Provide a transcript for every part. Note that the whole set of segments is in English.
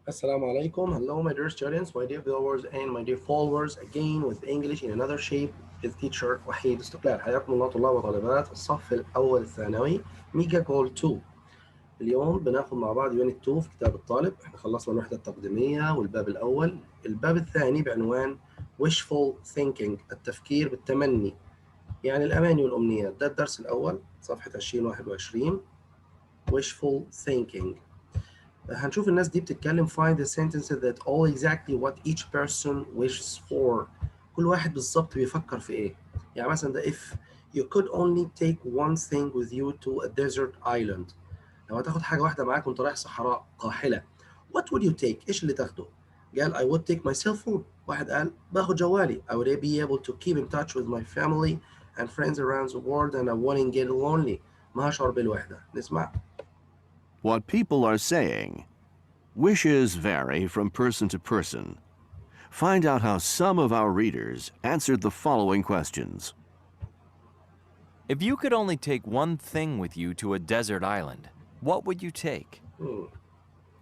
Assalamu alaikum. Hello, my dear students, my dear viewers, and my dear followers. Again with English in another shape is teacher وحيد استقلال. حياكم الله طلاب وطالبات الصف الأول الثانوي ميجا كول 2. اليوم بناخد مع بعض يونت 2 في كتاب الطالب. احنا خلصنا الوحدة التقديمية والباب الأول. الباب الثاني بعنوان wishful thinking، التفكير بالتمني، يعني الأماني والأمنيات. ده الدرس الأول صفحة 2021. wishful thinking. هنشوف الناس دي بتتكلم find the sentences that all exactly what each person wishes for. كل واحد بالظبط بيفكر في ايه. يعني مثلا ده if you could only take one thing with you to a desert island. لو هتاخد حاجة واحدة معاك وانت رايح صحراء قاحلة. What would you take؟ ايش اللي تاخده؟ قال I would take my cell phone. واحد قال باخد جوالي. I would be able to keep in touch with my family and friends around the world and I wouldn't get lonely. ما هشعر بالوحدة. نسمع. What people are saying. Wishes vary from person to person. Find out how some of our readers answered the following questions. If you could only take one thing with you to a desert island, what would you take?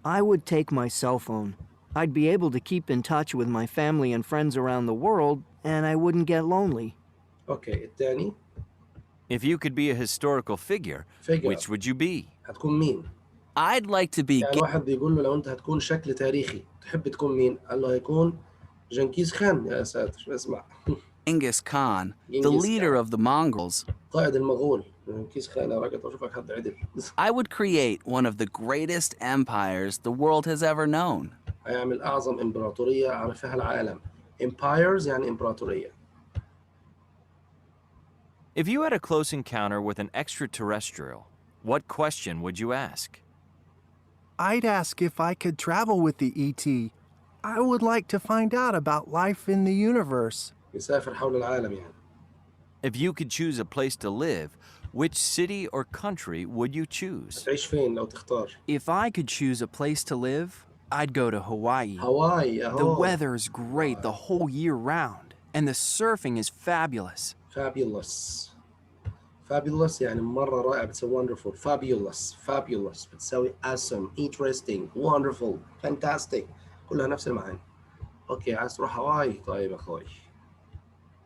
I would take my cell phone. I'd be able to keep in touch with my family and friends around the world, and I wouldn't get lonely. اوكي الثاني. If you could be a historical figure, Figure. which would you be? هتكون مين؟ I'd like to be يعني واحد بيقول له لو انت هتكون شكل تاريخي تحب تكون مين؟ قال له هيكون جنكيز خان. يا ساتر اسمع. Genghis Khan, the Genghis leader Khan. of the Mongols. قائد المغول. جنكيز خان. يا راجل اشوفك حد عدل. I would create one of the greatest empires the world has ever known. هيعمل اعظم امبراطورية عرفها العالم. Empires يعني امبراطورية. If you had a close encounter with an extraterrestrial, what question would you ask? I'd ask if I could travel with the ET. I would like to find out about life in the universe. يسافر حول العالم يعني. If you could choose a place to live, which city or country would you choose? تعيش فين لو تختار؟ If I could choose a place to live, I'd go to Hawaii. هاواي. The weather's great the whole year round, and the surfing is fabulous. Fabulous. Fabulous يعني مرة رائع. بتساوي wonderful. Fabulous. Fabulous بتساوي awesome, interesting, wonderful, fantastic. كلها نفس المعاني. اوكي عايز تروح هواي؟ طيب يا اخوي.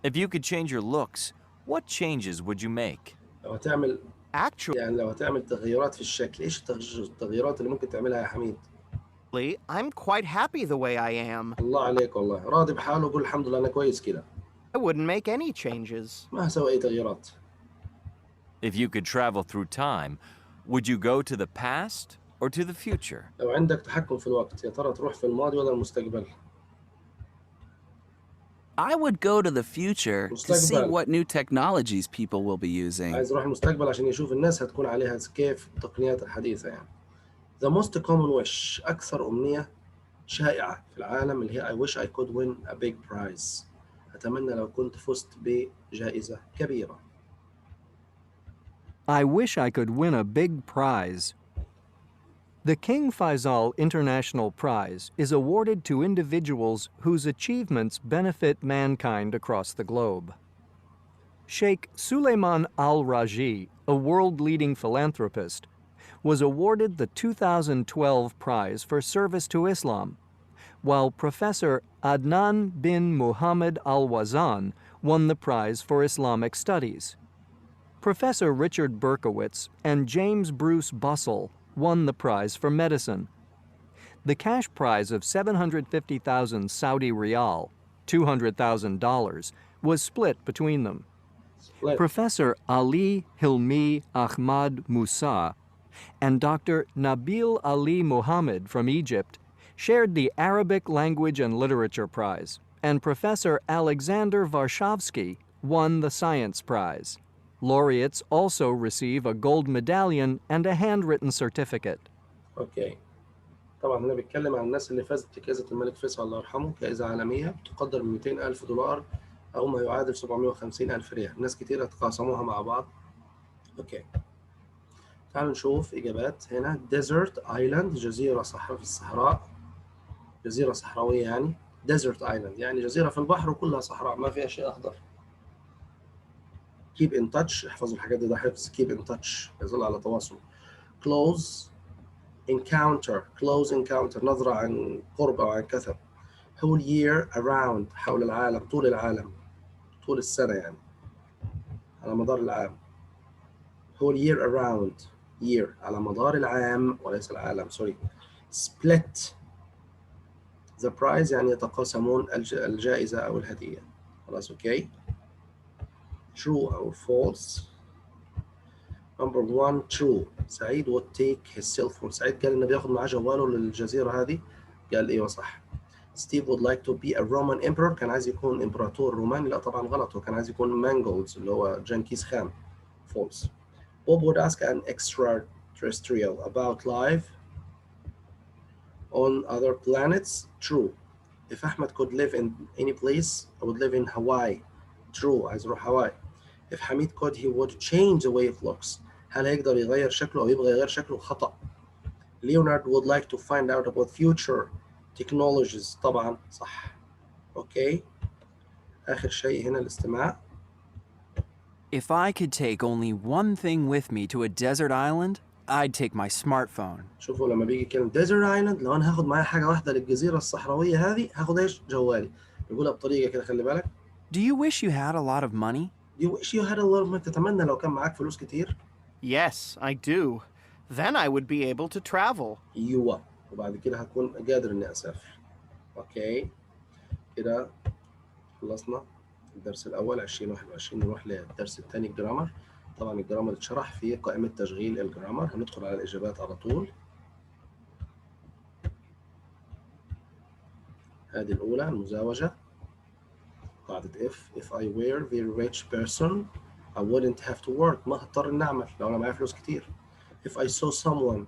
If you could change your looks, what changes would you make? لو هتعمل Actually, يعني لو هتعمل تغييرات في الشكل، ايش التغييرات اللي ممكن تعملها يا حميد؟ I'm quite happy the way I am. الله عليك والله. راضي بحاله وقول الحمد لله انا كويس كده. I wouldn't make any changes. ما هسوي اي تغييرات. If you could travel through time, would you go to the past or to the future? لو عندك تحكم في الوقت يا ترى تروح في الماضي ولا المستقبل؟ I would go to the future to see مستقبل. what new technologies people will be using. عايز يروح المستقبل عشان يشوف الناس هتكون عليها كيف التقنيات الحديثة يعني. The most common wish، أكثر أمنية شائعة في العالم اللي هي I wish I could win a big prize. أتمنى لو كنت فزت بجائزة كبيرة. I wish I could win a big prize. The King Faisal International Prize is awarded to individuals whose achievements benefit mankind across the globe. Sheikh Suleiman Al-Raji, a world-leading philanthropist, was awarded the 2012 prize for service to Islam, while Professor Adnan bin Muhammad Al-Wazan won the prize for Islamic studies. Professor Richard Berkowitz and James Bruce Bussell won the prize for medicine. The cash prize of 750,000 Saudi riyal, $200,000, was split between them. Professor Ali Hilmi Ahmad Musa and Dr. Nabil Ali Mohammed from Egypt shared the Arabic Language and Literature Prize, and Professor Alexander Varshavsky won the Science Prize. Laureates also receive a gold medallion and a handwritten certificate. اوكي. طبعا هنا بيتكلم عن الناس اللي فازت بجائزة الملك فيصل الله يرحمه، جائزة عالمية تقدر ب 200,000 دولار أو ما يعادل 750,000 ريال. ناس كتير تقاسموها مع بعض. اوكي. تعالوا نشوف إجابات هنا. desert island جزيرة صحراء في الصحراء. جزيرة صحراوية يعني. desert island يعني جزيرة في البحر وكلها صحراء ما فيها شيء أخضر. keep in touch، احفظوا الحاجات دي، ده حفظ. keep in touch يظل على تواصل. close encounter close encounter نظرة عن قرب أو عن كثب. whole year around حول العالم طول العالم طول السنة يعني على مدار العام. whole year around year على مدار العام وليس العالم سوري. split the prize يعني يتقاسمون الجائزة أو الهدية. خلاص أوكي. true أو false. number one true. سعيد would take his cell phone. سعيد قال إنه بياخد معاه جواله للجزيرة هذه. قال إيوه صح. Steve would like to be a Roman emperor. كان عايز يكون إمبراطور روماني. لا طبعا غلط. هو كان عايز يكون مانجولز اللي هو جنكيز خان. false. Bob would ask an extraterrestrial about life on other planets. True. If Ahmed could live in any place, I would live in Hawaii. True. عايز يروح هاواي. If Hamid could, he would change the way it looks. هل هيقدر يغير شكله أو يبغى يغير شكله؟ خطأ. Leonard would like to find out about future technologies. طبعا صح. أوكي. آخر شيء هنا الاستماع. If I could take only one thing with me to a desert island, I'd take my smartphone. شوفوا لما بيجي كلمة desert island لو أنا هاخد معايا حاجة واحدة للجزيرة الصحراوية هذه هاخد إيش؟ جوالي. بيقولها بطريقة كده خلي بالك. Do you wish you had a lot of money? You wish you had a lot of money. تتمنى لو كان معاك فلوس كتير. Yes, I do. Then I would be able to travel. أيوه. وبعد كده هكون قادر إني أسافر. أوكي. كده خلصنا الدرس الأول 2021. نروح للدرس الثاني الجرامر. طبعا الجرامر اتشرح في قائمة تشغيل الجرامر. هندخل على الإجابات على طول. هذه الأولى المزاوجة. قاعدة if I were a very rich person I wouldn't have to work. ما هضطر إني أعمل لو أنا معايا فلوس كتير. If I saw someone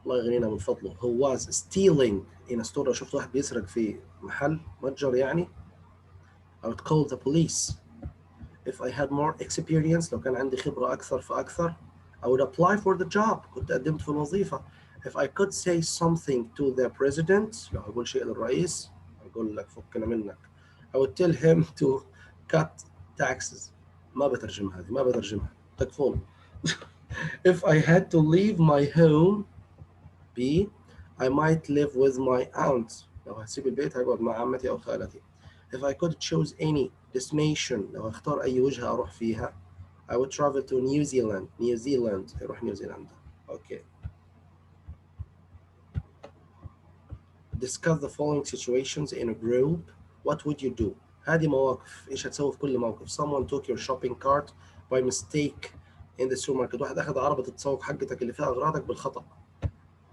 الله يغنينا من فضله who was stealing in a store. شفت واحد بيسرق في محل متجر يعني I would call the police. If I had more experience لو كان عندي خبرة أكثر فأكثر I would apply for the job. كنت قدمت في الوظيفة. If I could say something to the president لو هقول شيء للرئيس أقول لك فكنا منك. I would tell him to cut taxes. ما بترجمها هذه ما بترجمها تكفون. If I had to leave my home B I might live with my aunt. لو هسيب البيت هقعد مع عمتي أو خالتي. If I could choose any destination لو هختار أي وجهة أروح فيها I would travel to New Zealand. New Zealand أروح نيوزيلندا. أوكي. Discuss the following situations in a group. What would you do? هذه مواقف. إيش هتسوي في كل موقف؟ Someone took your shopping cart by mistake in the supermarket. واحد أخذ عربة التسوق حقتك اللي فيها أغراضك بالخطأ.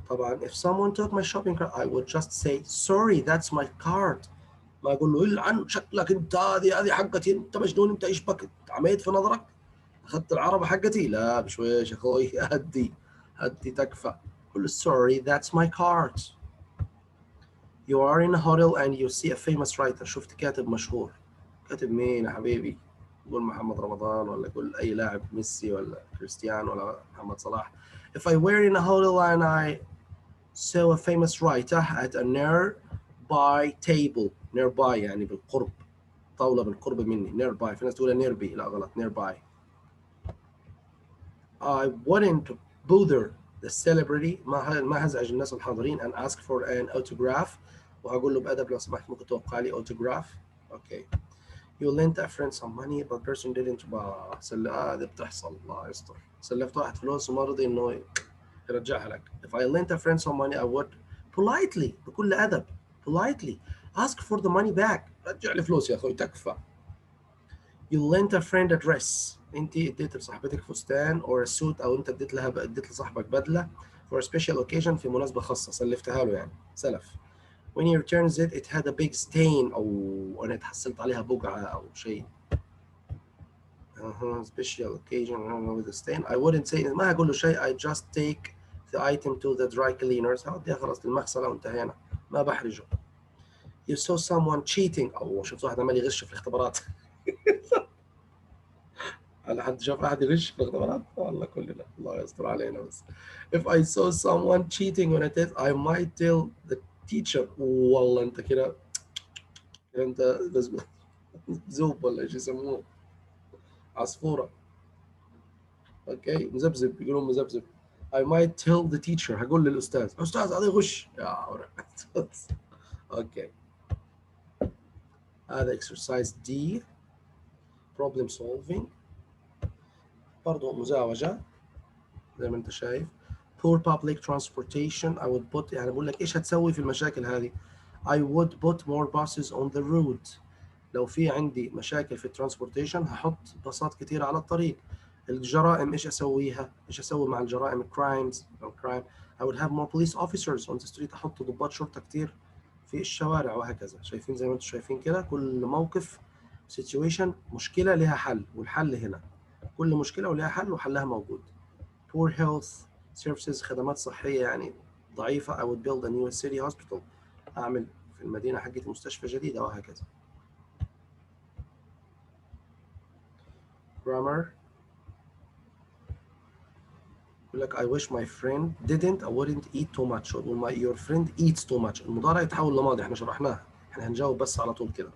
طبعا if someone took my shopping cart I would just say sorry that's my cart. ما أقول له إلعن شكلك أنت هذه حقتي أنت مجنون أنت إيش بك عميت في نظرك أخذت العربة حقتي. لا بشويش يا أخوي هدي تكفى. قل sorry that's my cart. You are in a hotel and you see a famous writer. شفت كاتب مشهور. كاتب مين يا حبيبي؟ قول محمد رمضان ولا قول أي لاعب ميسي ولا كريستيانو ولا محمد صلاح. If I were in a hotel and I saw a famous writer at a nearby table. nearby يعني بالقرب. طاولة بالقرب مني. nearby. في ناس تقول nearby. لا غلط. nearby. I wouldn't bother the celebrity. ما هزعج الناس الحاضرين and ask for an autograph. وهقول له بأدب لو سمحت ممكن توقع لي autograph. Okay. You lent a friend some money but person didn't. هذه بتحصل الله يستر. سلفت واحد فلوس وما رضي إنه يرجعها لك. If I lent a friend some money I would politely بكل أدب politely ask for the money back. رجع لي فلوس يا أخوي تكفى. You lent a friend a dress. أنت اديت لصاحبتك فستان or a suit أو أنت اديت لصاحبك بدلة for a special occasion في مناسبة خاصة سلفتها له يعني سلف. When he returns it had a big stain أو أنا تحصلت عليها بقعة أو شيء. Special occasion with a stain. I wouldn't say ما هقول له شيء. I just take the item to the dry cleaners. هوديها خلاص للمغسلة وانتهينا. ما بحرجه. You saw someone cheating. أو شفت واحد عمال يغش في الاختبارات. على حد شاف أحد يغش في الاختبارات؟ والله كلنا الله يستر علينا بس. If I saw someone cheating on a test I might tell the teacher. والله أنت كده أنت بس زوب ولا إيش يسموه عصفورة. أوكي مذبذب يقولون مذبذب. I might tell the teacher. هقول للأستاذ أستاذ هذا غش يا ورق. Okay. هذا exercise D. problem solving. برضو مزاوجة زي ما أنت شايف. poor public transportation. I would put يعني بقول لك إيش هتسوي في المشاكل هذه. I would put more buses on the route. لو في عندي مشاكل في الترانسبورتيشن هحط باصات كتير على الطريق. الجرائم ايش اسويها؟ ايش اسوي مع الجرائم؟ crimes او crime. I would have more police officers on the street. احط ضباط شرطة كتير في الشوارع وهكذا. شايفين زي ما انتم شايفين كده كل موقف situation مشكلة لها حل والحل هنا. كل مشكلة ولها حل وحلها موجود. poor health services خدمات صحية يعني ضعيفة. I would build a new city hospital. أعمل في المدينة حقتي مستشفى جديدة وهكذا. grammar. يقول لك I wish my friend didn't I wouldn't eat too much. your friend eats too much. المضارع يتحول لماضي. احنا شرحناها. احنا هنجاوب بس على طول كده.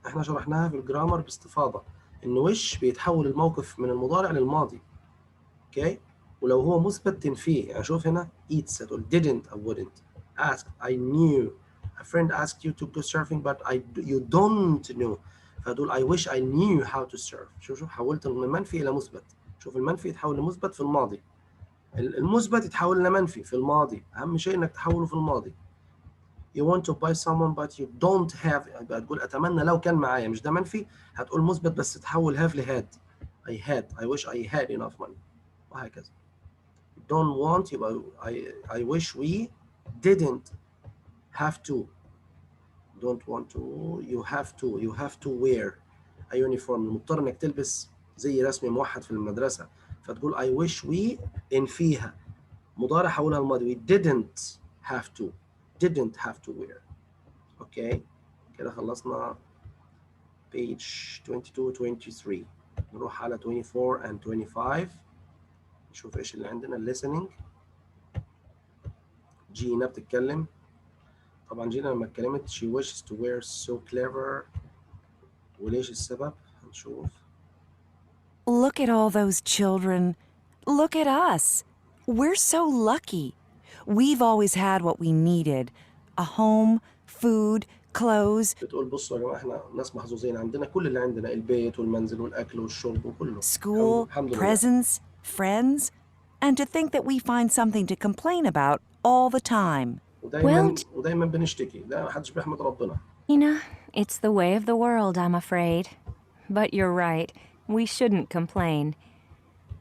احنا شرحناها في الجرامر باستفاضة. إن wish بيتحول الموقف من المضارع للماضي. اوكي. ولو هو مثبت تنفيه. يعني شوف هنا eats هتقول didn't I wouldn't. asked I knew. a friend asked you to go surfing but you don't know. فهتقول I wish I knew how to surf. شوف حولت من منفي إلى مثبت. شوف المنفي يتحول لمثبت في الماضي. المثبت يتحول لمنفي في الماضي. أهم شيء إنك تحوله في الماضي. You want to buy someone but you don't have. هتقول أتمنى لو كان معايا. مش ده منفي. هتقول مثبت بس تحول have لhad. I wish I had enough money. وهكذا. Don't want يبقى I wish we didn't have to. Don't want to. You have to wear a uniform. مضطر إنك تلبس زي رسمي موحد في المدرسة. فتقول I wish we إن فيها مضارع حولها الماضي. We didn't have to wear. اوكي كده خلصنا page 22 23. نروح على 24 and 25. نشوف ايش اللي عندنا. listening. جينا بتتكلم. طبعا جينا لما اتكلمت she wishes to wear so clever. وليش السبب؟ هنشوف. Look at all those children. Look at us. We're so lucky. We've always had what we needed. A home, food, clothes. بتقول بصوا يا جماعة احنا ناس محظوظين. عندنا كل اللي عندنا. البيت والمنزل والأكل والشرب وكله. School, الحمد لله. presents, friends. And to think that we find something to complain about all the time. ودايما بنشتكي. لا محدش بيحمد ربنا. Gina, it's the way of the world, I'm afraid. But you're right. We shouldn't complain.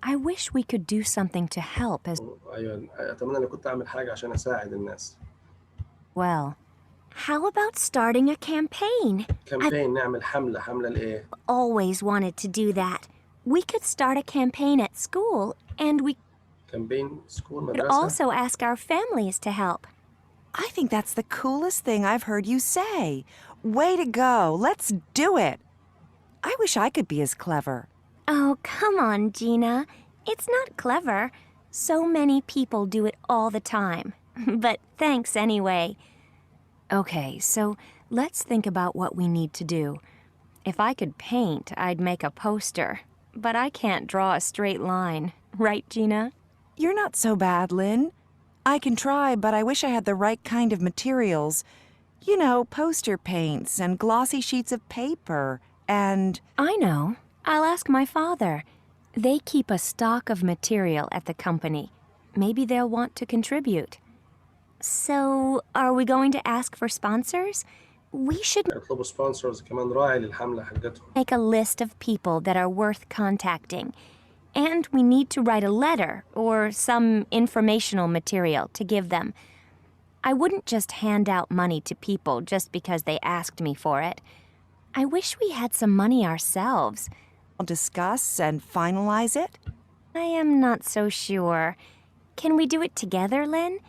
I wish we could do something to help as أيوة أتمنى إني كنت أعمل حاجة عشان أساعد الناس. well. How about starting a campaign? campaign. نعمل حملة لإيه؟ Always wanted to do that. We could start a campaign at school and we campaign school could مدرسة. also ask our families to help. I think that's the coolest thing I've heard you say. Way to go. Let's do it. I wish I could be as clever. Oh, come on, Gina. It's not clever. So many people do it all the time. But thanks anyway. Okay, so let's think about what we need to do. If I could paint, I'd make a poster. But I can't draw a straight line. Right, Gina? You're not so bad, Lynn. I can try, but I wish I had the right kind of materials. You know, poster paints and glossy sheets of paper and... I know. I'll ask my father. They keep a stock of material at the company. Maybe they'll want to contribute. So, are we going to ask for sponsors? We should يطلبوا sponsors كمان راعي للحملة حقتهم. make a list of people that are worth contacting. And we need to write a letter or some informational material to give them. I wouldn't just hand out money to people just because they asked me for it. I wish we had some money ourselves. We'll discuss and finalize it? I am not so sure. Can we do it together, Lynn?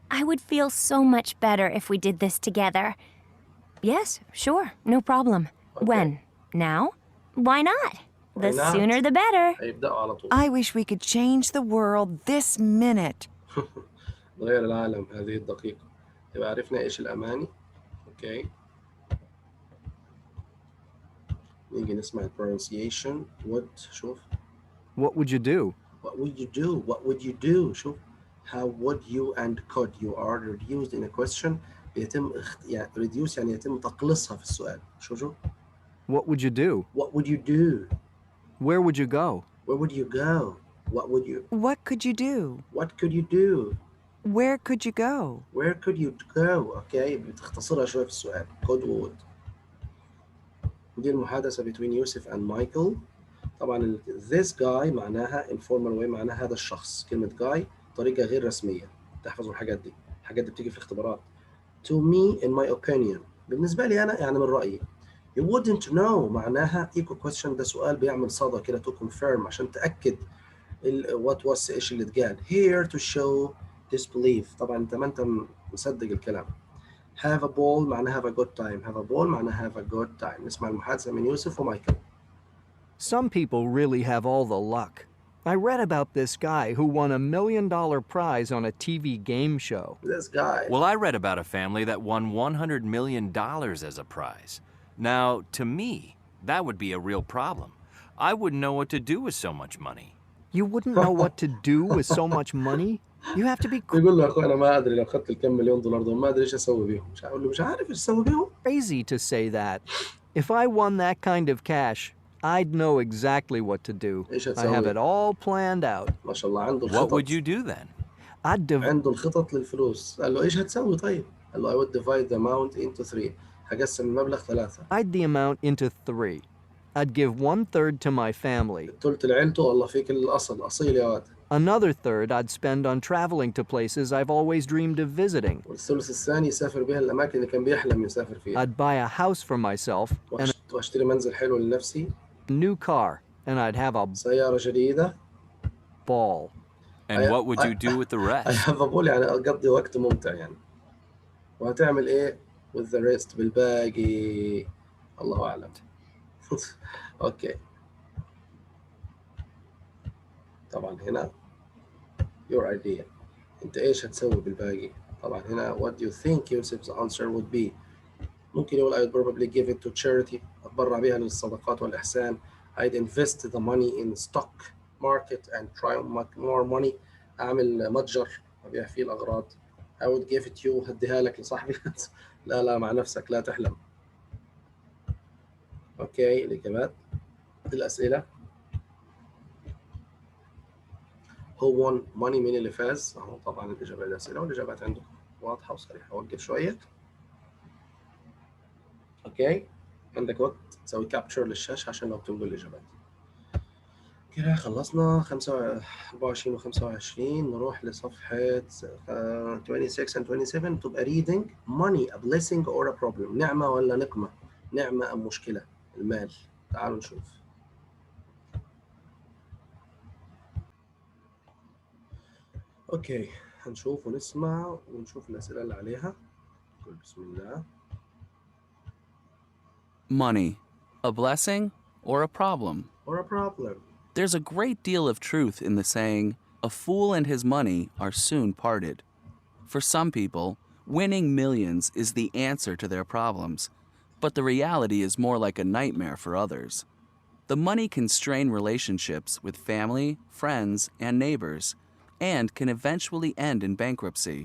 I would feel so much better if we did this together. Yes, sure, no problem. Okay. When? Now? Why not? Why The not? sooner the better. هيبدأوا على طول. I wish we could change the world this minute. نغير العالم هذه الدقيقة. يبقى عرفنا إيش الأماني. أوكي. نيجي نسمع pronunciation. would. شوف. What would you do? What would you do? What would you do? شوف. how would you and could you are reduced in a question بيتم يعني reduce يعني يتم تقليصها في السؤال. شو What would you do? what would you do? Where would you go? Where would you go? What would you? What could you do? What could you do? Where could you go? Where could you go? اوكي بتختصرها شوية في السؤال. could would. دي المحادثة between يوسف and Michael. طبعا this guy معناها informal way معناها هذا الشخص. كلمة guy طريقة غير رسمية. تحفظوا الحاجات دي. الحاجات دي بتيجي في الاختبارات. To me in my opinion. بالنسبة لي أنا يعني من رأيي. You wouldn't know معناها equal question ده سؤال بيعمل صدى كده to confirm عشان تأكد what was إيش اللي اتقال. Here to show disbelief. طبعا أنت ما أنت مصدق الكلام. Have a ball معناها have a good time. Have a ball معناها have a good time. نسمع المحادثة من يوسف ومايكل. Some people really have all the luck. I read about this guy who won $1 million prize on a TV game show. This guy. Well, I read about a family that won $100 million as a prize. Now, to me, that would be a real problem. I wouldn't know what to do with so much money. You wouldn't know what to do with so much money? You have to be يقول له يا اخوي انا ما ادري لو اخذت الكم مليون دولار دول ما ادري ايش اسوي بيهم. مش هقول له مش عارف ايش اسوي بيهم. crazy to say that. If I won that kind of cash, I'd know exactly what to do. ايش I هتسوي؟ have it all planned out. ما شاء الله عنده الخطط. What would you do then? عنده الخطط للفلوس. قال له ايش هتسوي طيب؟ قال له I would divide the amount into 3. هقسم المبلغ 3. I'd the amount into 3. I'd give 1/3 to my family. الثلث لعيلته والله فيك الأصل أصيل يا واد. Another third I'd spend on traveling to places I've always dreamed of visiting. والثلث الثاني يسافر بها الأماكن اللي كان بيحلم يسافر فيها. I'd buy a house for myself and واشتري منزل حلو لنفسي. a new car, and I'd have a سيارة جديدة. ball. And what would you do with the I rest? have a ball يعني أقضي وقت ممتع يعني. وهتعمل إيه with the rest بالباقي؟ الله أعلم. أوكي. طبعا هنا your idea. أنت إيش هتسوي بالباقي؟ طبعا هنا what do you think Yusuf's answer would be؟ ممكن يقول I'd probably give it to charity. أتبرع بها للصدقات والإحسان. I'd invest the money in stock market and try to make more money. أعمل متجر أبيع فيه الأغراض. I would give it you. هديها لك لصاحبي. لا مع نفسك لا تحلم. أوكي الإجابات الأسئلة. Who won money مين اللي فاز؟ أهو طبعا الإجابة الأسئلة والإجابات عندكم واضحة وصريحة. وقف شوية. أوكي عندك وقت تسوي كابتشر للشاشة عشان لو تملوا الإجابات. كده خلصنا 24 و 25. نروح لصفحة 26 and 27 تبقى reading money a blessing or a problem. نعمة ولا نقمة؟ نعمة أم مشكلة؟ المال. تعالوا نشوف. أوكي هنشوف ونسمع ونشوف الأسئلة اللي عليها. قول بسم الله. Money, a blessing or a problem? Or a problem. There's a great deal of truth in the saying, a fool and his money are soon parted. For some people, winning millions is the answer to their problems, but the reality is more like a nightmare for others. The money can strain relationships with family, friends, and neighbors, and can eventually end in bankruptcy.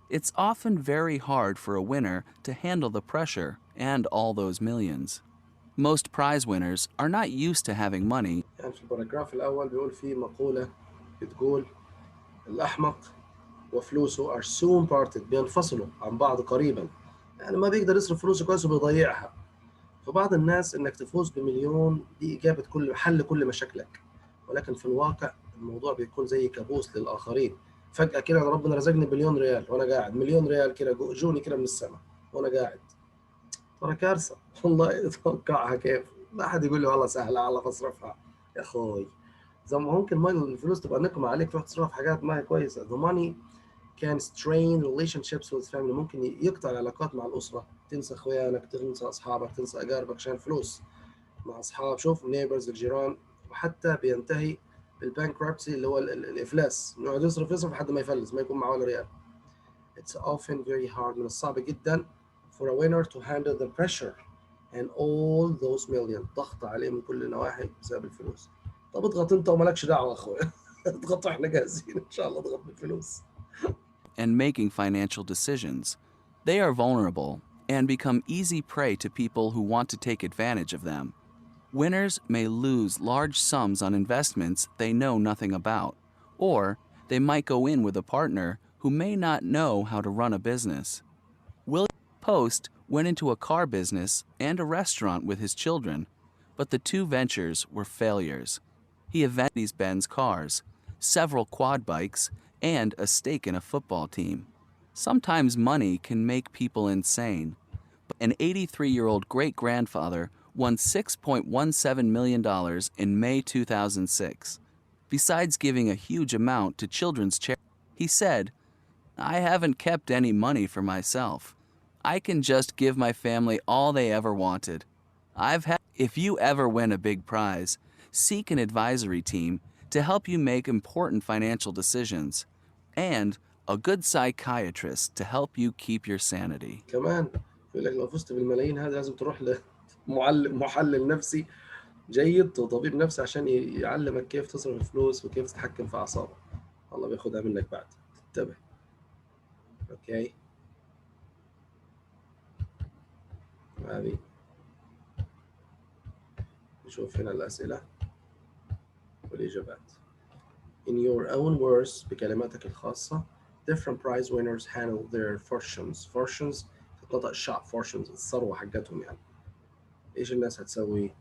It's often very hard for a winner to handle the pressure and all those millions. Most prize winners are not used to having money. يعني في الباراجراف الأول بيقول فيه مقولة بتقول الأحمق وفلوسه are soon parted. بينفصلوا عن بعض قريبا. يعني ما بيقدر يصرف فلوسه كويس وبيضيعها. فبعض الناس إنك تفوز بمليون دي إجابة حل كل مشاكلك. ولكن في الواقع الموضوع بيكون زي كابوس للآخرين. فجأة كده ربنا رزقني بمليون ريال وأنا قاعد. مليون ريال كده جوني كده من السماء وأنا قاعد. ترى كارثة والله. اتوقعها كيف؟ لا أحد يقول لي والله سهلة على أصرفها يا أخوي. زي ما ممكن الفلوس تبقى نقمة عليك تروح تصرفها في حاجات ما هي كويسة. The money can strain relationships with family. ممكن يقطع العلاقات مع الأسرة. تنسى إخوانك، تنسى أصحابك، تنسى أقاربك عشان فلوس. مع أصحاب شوف neighbors الجيران. وحتى بينتهي بالبانكرابسي اللي هو الإفلاس. يقعد يصرف لحد ما يفلس ما يكون معه ولا ريال. It's often very hard. من الصعب جدا for a winner to handle the pressure and all those millions. ضغط عليه من كل النواحي بسبب الفلوس. طب اضغط انت ومالكش دعوه اخويا. اضغط واحنا جاهزين ان شاء الله. اضغط بالفلوس. and making financial decisions. They are vulnerable and become easy prey to people who want to take advantage of them. Winners may lose large sums on investments they know nothing about, or they might go in with a partner who may not know how to run a business. William Post went into a car business and a restaurant with his children, but the two ventures were failures. He invented Mercedes-Benz cars, several quad bikes, and a stake in a football team. Sometimes money can make people insane. But an 83-year-old great-grandfather won $6.17 million in May 2006. Besides giving a huge amount to children's charities, he said, "I haven't kept any money for myself. I can just give my family all they ever wanted. If you ever win a big prize, seek an advisory team to help you make important financial decisions, and a good psychiatrist to help you keep your sanity." كمان يقول لك لو فزت بالملايين هذا لازم تروح لمحلل نفسي جيد وطبيب نفسي عشان يعلمك كيف تصرف الفلوس وكيف تتحكم في أعصابك. الله بياخدها منك بعد. انتبه. اوكي. هذه نشوف هنا الأسئلة والإجابات. In your own words بكلماتك الخاصة different prize winners handle their fortunes تتنطق الشعب fortunes الثروة حقتهم يعني. إيش الناس هتسوي؟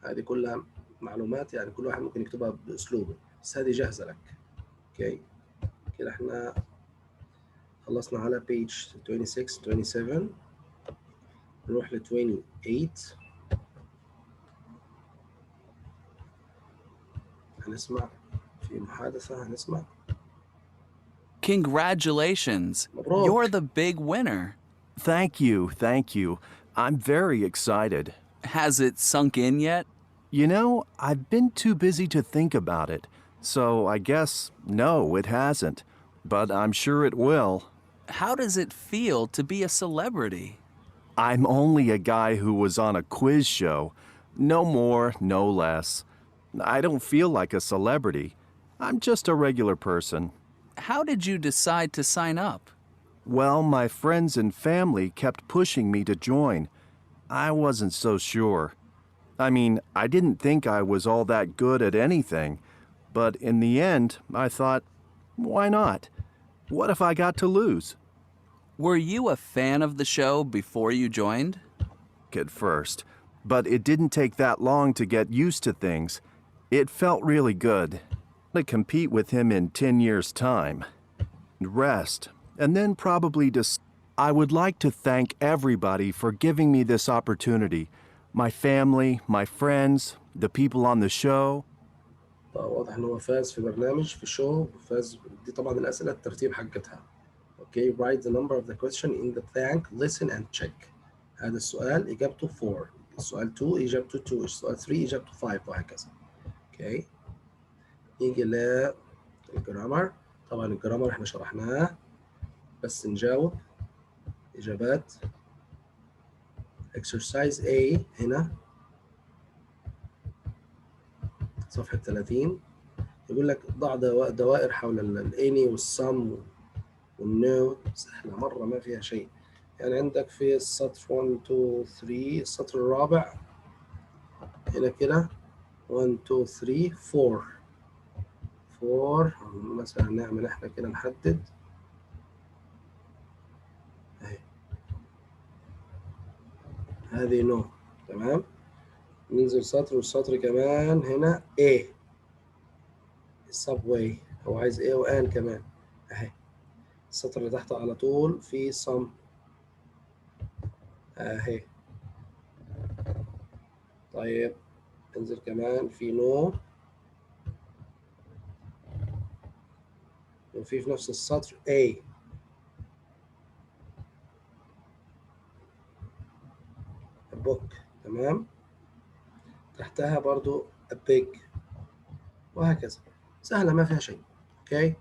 هذه كلها معلومات يعني كل واحد ممكن يكتبها بأسلوبه بس هذه جاهزة لك. أوكي كده إحنا خلصنا على page 26 27 نروح ل 28 هنسمع في محادثة هنسمع. Congratulations! مبروك. You're the big winner. Thank you. I'm very excited. Has it sunk in yet? You know, I've been too busy to think about it, so I guess no, it hasn't. But I'm sure it will. How does it feel to be a celebrity? I'm only a guy who was on a quiz show. No more, no less. I don't feel like a celebrity. I'm just a regular person. How did you decide to sign up? Well, my friends and family kept pushing me to join. I wasn't so sure. I mean, I didn't think I was all that good at anything. But in the end, I thought, why not? What if I got to lose? Were you a fan of the show before you joined? At first, but it didn't take that long to get used to things. It felt really good. To compete with him in 10 years' time. Rest, and then probably I would like to thank everybody for giving me this opportunity. My family, my friends, the people on the show. واضح إنه هو فاز في برنامج في شو فاز دي طبعا الأسئلة الترتيب حقتها. Okay, write the number of the question in the blank, listen and check. هذا السؤال إجابته 4. السؤال 2 إجابته 2. السؤال 3 إجابته 5 وهكذا. Okay. نيجي للجرامر. طبعا الجرامر احنا شرحناه بس نجاوب إجابات. exercise A هنا صفحة 30 يقول لك ضع دوائر حول الاني والسم والنو. سهلة مرة ما فيها شيء. يعني عندك في السطر 1 2 3 السطر الرابع هنا كده 1 2 3 4 مثلا نعمل احنا كده نحدد اهي هذه نو. تمام. ننزل سطر والسطر كمان هنا A السبواي هو عايز A وآن كمان اهي. السطر اللي تحته على طول في some اهي. طيب انزل كمان في نو وفي نفس السطر A book. تمام. تحتها برضو a big وهكذا. سهلة ما فيها شيء. اوكي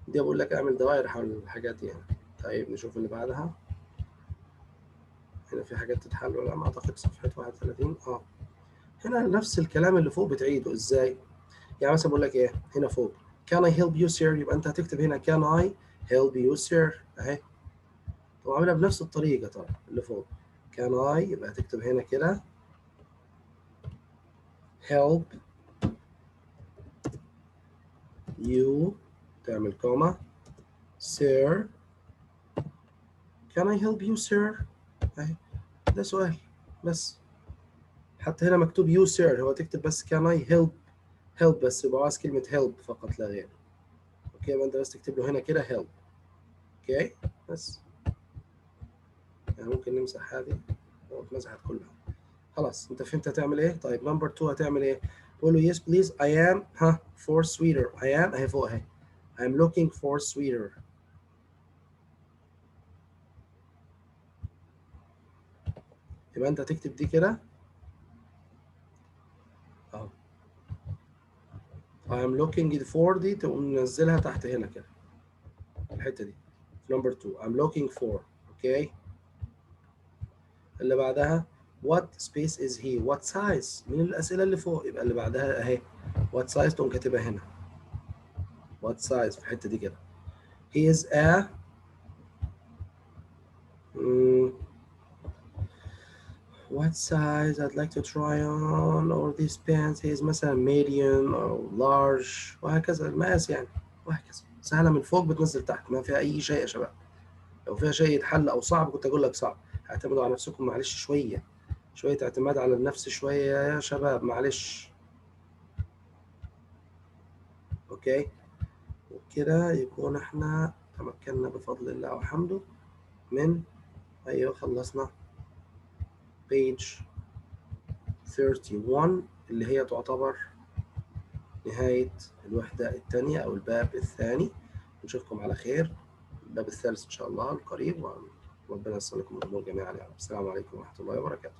دي بقول لك اعمل دوائر حول الحاجات دي يعني. طيب نشوف اللي بعدها. هنا في حاجات تتحل ولا ما اعتقد صفحة 31. هنا نفس الكلام اللي فوق بتعيده ازاي؟ يعني مثلا بقول لك ايه هنا فوق can I help you sir يبقى انت هتكتب هنا can I help you sir اهي. طبعا عاملها بنفس الطريقة طبعا اللي فوق. can I يبقى هتكتب هنا كده help you تعمل كوما sir can I help you sir اهي. ده سؤال بس. حتى هنا مكتوب you sir هو تكتب بس can I help بس يبقى عايز كلمة help فقط لا غير. اوكي يبقى انت بس تكتب له هنا كده help. اوكي بس يعني ممكن نمسح هذه اتمسحت كلها. خلاص انت فهمت هتعمل ايه. طيب نمبر 2 هتعمل ايه؟ تقول له yes please I am for sweeter. I am اهي فوق اهي. I'm looking for sweeter. يبقى انت تكتب دي كده اهو. I'm looking for دي تقوم منزلها تحت هنا كده الحته دي نمبر 2 I'm looking for. اوكي اللي بعدها what space is he what size من الاسئله اللي فوق. يبقى اللي بعدها اهي what size تقوم كاتبها هنا what size في الحته دي كده. he is a what size I'd like to try on or these pants. he is مثلا medium or large وهكذا المقاس يعني وهكذا. سهله من فوق بتنزل تحت ما فيها اي شيء يا شباب. لو فيها شيء يتحل او صعب كنت اقول لك صعب. اعتمدوا على نفسكم معلش شويه اعتماد على النفس شويه يا شباب معلش. اوكي وبكده يكون احنا تمكنا بفضل الله وحمده من ايوه خلصنا page 31 اللي هي تعتبر نهاية الوحدة الثانية أو الباب الثاني. نشوفكم على خير الباب الثالث إن شاء الله القريب وربنا يسلمكم الأمور جميعا. السلام عليكم ورحمة الله وبركاته.